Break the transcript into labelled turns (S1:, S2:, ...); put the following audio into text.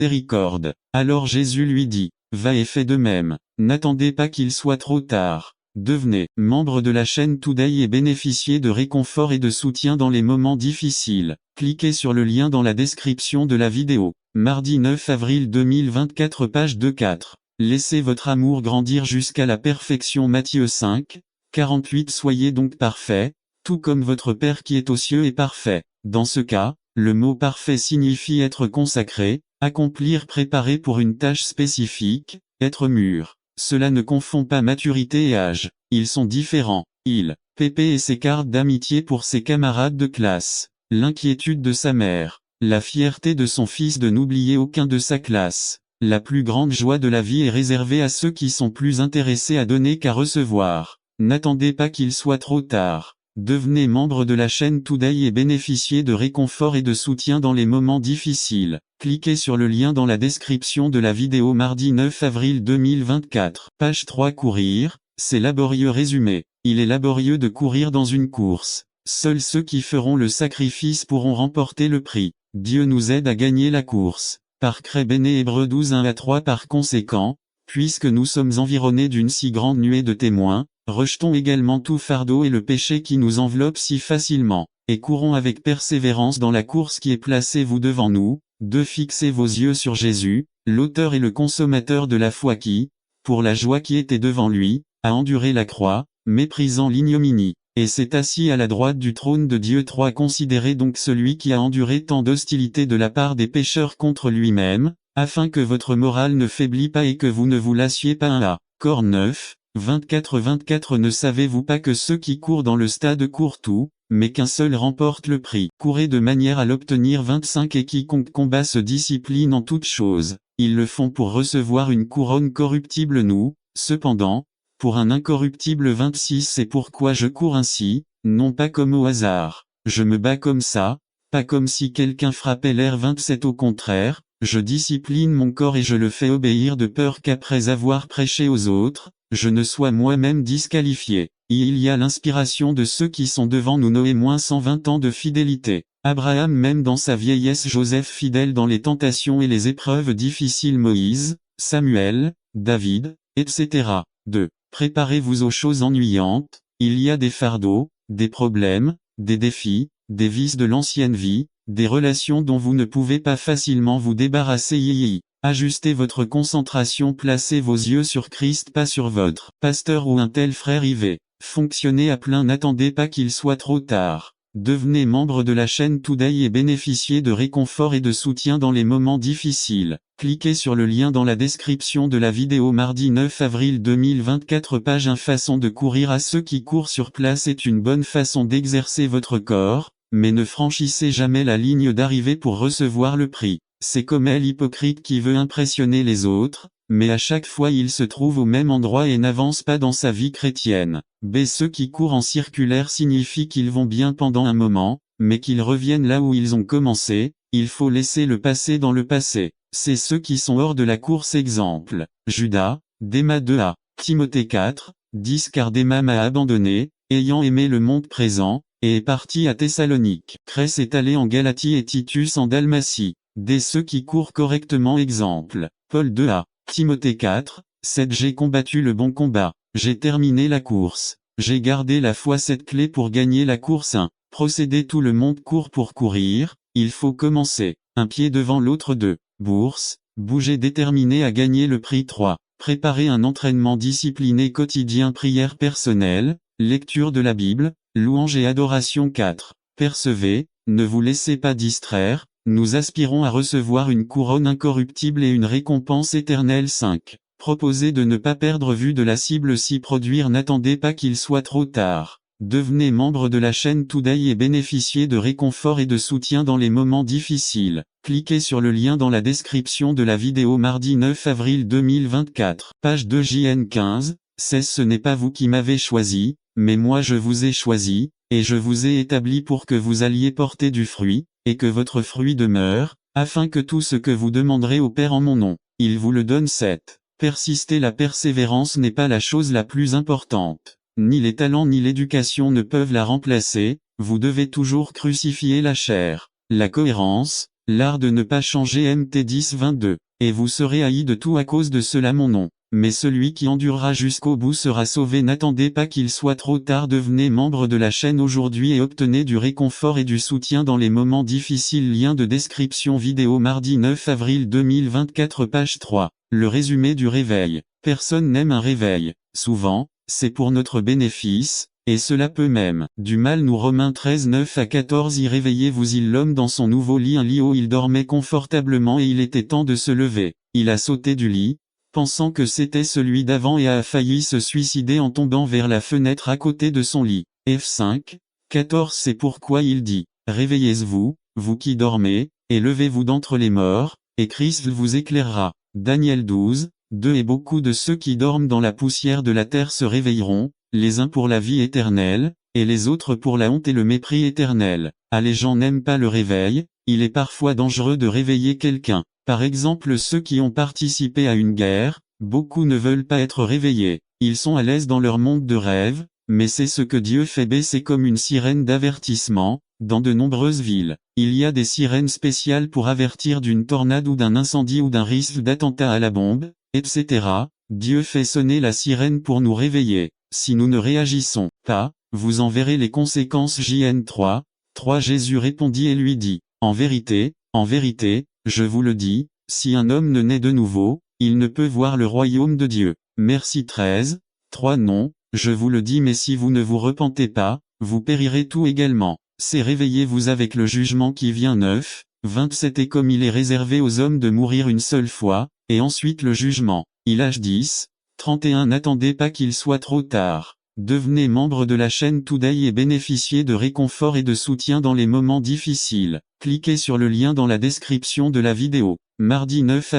S1: miséricorde. Alors Jésus lui dit, va et fais de même. N'attendez pas qu'il soit trop tard. Devenez membre de la chaîne Today et bénéficiez de réconfort et de soutien dans les moments difficiles. Cliquez sur le lien dans la description de la vidéo. Mardi 9 avril 2024 page 2-4. Laissez votre amour grandir jusqu'à la perfection. Matthieu 5, 48. Soyez donc parfaits, tout comme votre Père qui est aux cieux est parfait. Dans ce cas, le mot parfait signifie être consacré, accomplir, préparé pour une tâche spécifique, être mûr. Cela ne confond pas maturité et âge. Ils sont différents. Pépé et ses cartes d'amitié pour ses camarades de classe. L'inquiétude de sa mère. La fierté de son fils de n'oublier aucun de sa classe. La plus grande joie de la vie est réservée à ceux qui sont plus intéressés à donner qu'à recevoir. N'attendez pas qu'il soit trop tard. Devenez membre de la chaîne Today et bénéficiez de réconfort et de soutien dans les moments difficiles. Cliquez sur le lien dans la description de la vidéo. Mardi 9 avril 2024. Page 3. Courir, c'est laborieux. Résumé. Il est laborieux de courir dans une course. Seuls ceux qui feront le sacrifice pourront remporter le prix. Dieu nous aide à gagner la course. Par Béné Hébreux 12 1-3. Par conséquent, puisque nous sommes environnés d'une si grande nuée de témoins, rejetons également tout fardeau et le péché qui nous enveloppe si facilement, et courons avec persévérance dans la course qui est placée devant nous. Fixez vos yeux sur Jésus, l'auteur et le consommateur de la foi qui, pour la joie qui était devant lui, a enduré la croix, méprisant l'ignominie, et s'est assis à la droite du trône de Dieu. 3. Considérez donc celui qui a enduré tant d'hostilité de la part des pécheurs contre lui-même, afin que votre morale ne faiblit pas et que vous ne vous lassiez pas. 1 Corps 9, 24. Ne savez-vous pas que ceux qui courent dans le stade courent tout, mais qu'un seul remporte le prix? Courez de manière à l'obtenir. 25. Et quiconque combat se discipline en toutes choses. Ils le font pour recevoir une couronne corruptible. Nous, cependant, pour un incorruptible. 26. C'est pourquoi je cours ainsi, non pas comme au hasard. Je me bats comme ça, pas comme si quelqu'un frappait l'air. 27. Au contraire, je discipline mon corps et je le fais obéir de peur qu'après avoir prêché aux autres, je ne sois moi-même disqualifié. Il y a l'inspiration de ceux qui sont devant nous. Noé -120 ans de fidélité. Abraham même dans sa vieillesse. Joseph fidèle dans les tentations et les épreuves difficiles. Moïse, Samuel, David, etc. 2. Préparez-vous aux choses ennuyantes. Il y a des fardeaux, des problèmes, des défis, des vices de l'ancienne vie, des relations dont vous ne pouvez pas facilement vous débarrasser. Ajustez votre concentration, placez vos yeux sur Christ, pas sur votre pasteur ou un tel frère. Fonctionnez à plein, n'attendez pas qu'il soit trop tard. Devenez membre de la chaîne Today et bénéficiez de réconfort et de soutien dans les moments difficiles. Cliquez sur le lien dans la description de la vidéo. Mardi 9 avril 2024 page 1. Façon de courir. À ceux qui courent sur place est une bonne façon d'exercer votre corps, mais ne franchissez jamais la ligne d'arrivée pour recevoir le prix. C'est comme l'hypocrite qui veut impressionner les autres, mais à chaque fois il se trouve au même endroit et n'avance pas dans sa vie chrétienne. Ceux qui courent en circulaire signifie qu'ils vont bien pendant un moment, mais qu'ils reviennent là où ils ont commencé. Il faut laisser le passé dans le passé. C'est ceux qui sont hors de la course. Exemple, Judas, Démas 2 Timothée 4, 10. Car Démas m'a abandonné, ayant aimé le monde présent, et est parti à Thessalonique. Crès est allé en Galatie et Titus en Dalmatie. Ceux qui courent correctement. Exemple, Paul 2 Timothée 4, 7. J'ai combattu le bon combat. J'ai terminé la course. J'ai gardé la foi. 7 clés pour gagner la course. 1. Procédé. Tout le monde court pour courir, il faut commencer un pied devant l'autre. 2. Bourse, bouger déterminé à gagner le prix. 3. Préparer un entraînement discipliné quotidien. Prière personnelle, lecture de la Bible, louange et adoration. 4. Percevez, ne vous laissez pas distraire, nous aspirons à recevoir une couronne incorruptible et une récompense éternelle. 5. Proposez de ne pas perdre vue de la cible. Si produire. N'attendez pas qu'il soit trop tard. Devenez membre de la chaîne Today et bénéficiez de réconfort et de soutien dans les moments difficiles. Cliquez sur le lien dans la description de la vidéo. Mardi 9 avril 2024. Page 2 JN 15, 16. Ce n'est pas vous qui m'avez choisi, mais moi je vous ai choisi, et je vous ai établi pour que vous alliez porter du fruit, et que votre fruit demeure, afin que tout ce que vous demanderez au Père en mon nom, il vous le donne. 7. Persistez. La persévérance n'est pas la chose la plus importante. Ni les talents ni l'éducation ne peuvent la remplacer. Vous devez toujours crucifier la chair. La cohérence, L'art de ne pas changer MT1022. Et vous serez haï de tout à cause de cela mon nom. Mais celui qui endurera jusqu'au bout sera sauvé. N'attendez pas qu'il soit trop tard. Devenez membre de la chaîne aujourd'hui et obtenez du réconfort et du soutien dans les moments difficiles. Lien de description vidéo mardi 9 avril 2024 page 3. Le résumé du réveil. Personne n'aime un réveil. Souvent, c'est pour notre bénéfice, et cela peut même du mal nous. Romains 13 9 à 14. Y réveillez-vous il l'homme dans son nouveau lit, un lit où il dormait confortablement et il était temps de se lever. Il a sauté du lit, pensant que c'était celui d'avant et a failli se suicider en tombant vers la fenêtre à côté de son lit. F5, 14. C'est pourquoi il dit, réveillez-vous, vous qui dormez, et levez-vous d'entre les morts, et Christ vous éclairera. Daniel 12, 2. Et beaucoup de ceux qui dorment dans la poussière de la terre se réveilleront, les uns pour la vie éternelle, et les autres pour la honte et le mépris éternel. Ah, les gens n'aiment pas le réveil, il est parfois dangereux de réveiller quelqu'un. Par exemple ceux qui ont participé à une guerre, beaucoup ne veulent pas être réveillés. Ils sont à l'aise dans leur monde de rêve, mais c'est ce que Dieu fait baisser comme une sirène d'avertissement. Dans de nombreuses villes, il y a des sirènes spéciales pour avertir d'une tornade ou d'un incendie ou d'un risque d'attentat à la bombe, etc. Dieu fait sonner la sirène pour nous réveiller. Si nous ne réagissons pas, vous en verrez les conséquences. JN 3. Jésus répondit et lui dit, en vérité, je vous le dis, si un homme ne naît de nouveau, il ne peut voir le royaume de Dieu. Merci 13. Non, je vous le dis, mais si vous ne vous repentez pas, vous périrez tout également. C'est réveillez-vous avec le jugement qui vient. 9, 27. Et comme il est réservé aux hommes de mourir une seule fois, et ensuite le jugement. Il H 10, 31. N'attendez pas qu'il soit trop tard. Devenez membre de la chaîne Today et bénéficiez de réconfort et de soutien dans les moments difficiles. Cliquez sur le lien dans la description de la vidéo. Mardi 9